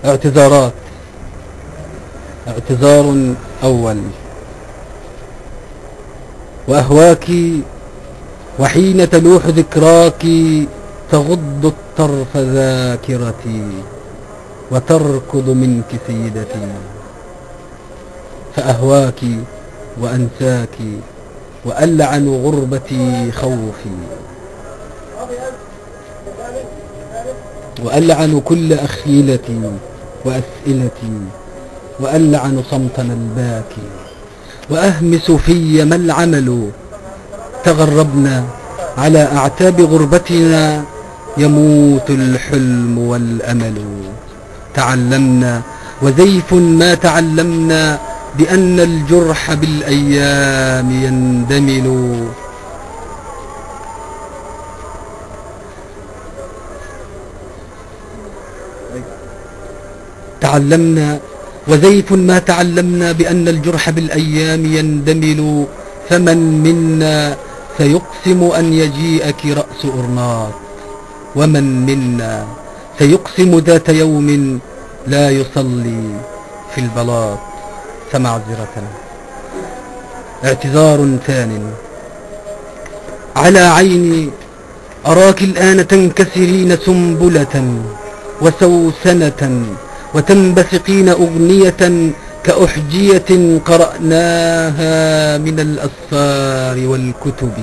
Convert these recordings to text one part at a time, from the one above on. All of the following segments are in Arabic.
اعتذارات. اعتذار أول. وأهواك وحين تلوح ذكراك تغض الطرف ذاكرتي وتركض منك سيدتي، فأهواك وأنساك وألعن غربتي خوفي، وألعن كل أخيلتي وأسئلتي، وألعن صمتنا الباكي، وأهمس في ما العمل. تغربنا على أعتاب غربتنا يموت الحلم والأمل. تعلمنا وزيف ما تعلمنا بأن الجرح بالأيام يندمل. تعلمنا وزيف ما تعلمنا بأن الجرح بالأيام يندمل. فمن منا سيقسم أن يجيئك رأس أرناط، ومن منا سيقسم ذات يوم لا يصلي في البلاط. فمعذرة. اعتذار ثان. على عيني أراك الآن تنكسرين سنبلة وسوسنة وتنبثقين أغنية كأحجية قرأناها من الأسفار والكتب،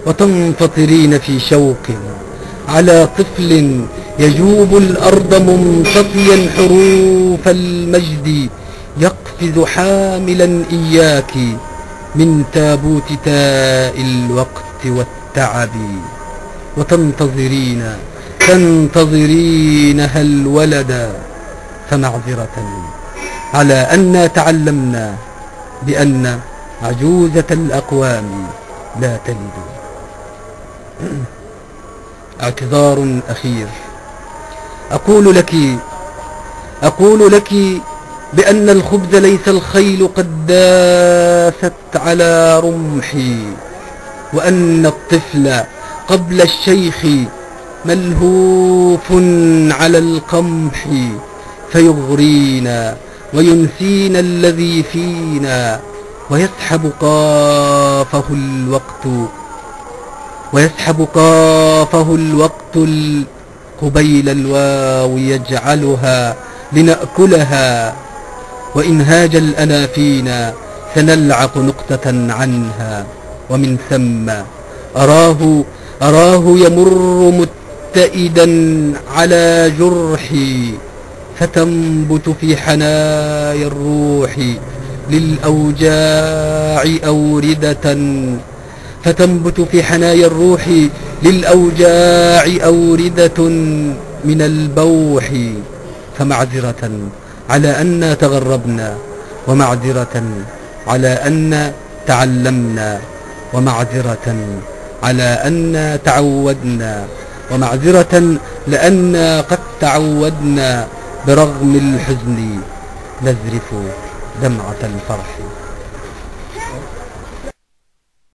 وتنفطرين في شوق على طفل يجوب الأرض ممتطيا حروف المجد، يقفز حاملا إياك من تابوت تاء الوقت والتعب. تنتظرينها الولد. فمعذرة على أن تعلمنا بأن عجوزة الأقوام لا تلد. اعتذار أخير. أقول لك بأن الخبز ليس الخيل قد داست على رمحي، وأن الطفل قبل الشيخ ملهوف على القمح، فيغرينا وينسينا الذي فينا، ويسحب قافه الوقت قبيل الواو يجعلها لنأكلها، وإن هاج الأنافينا سنلعق نقطة عنها. ومن ثم أراه يمر متئدا على جرحي، فتنبت في حنايا الروح للأوجاع أوردة من البوح. فمعذرة على أن تغربنا، ومعذرة على أن تعلمنا، ومعذرة على أن تعودنا، ومعذرة لأن قد تعودنا برغم الحزن نذرف دمعة الفرح.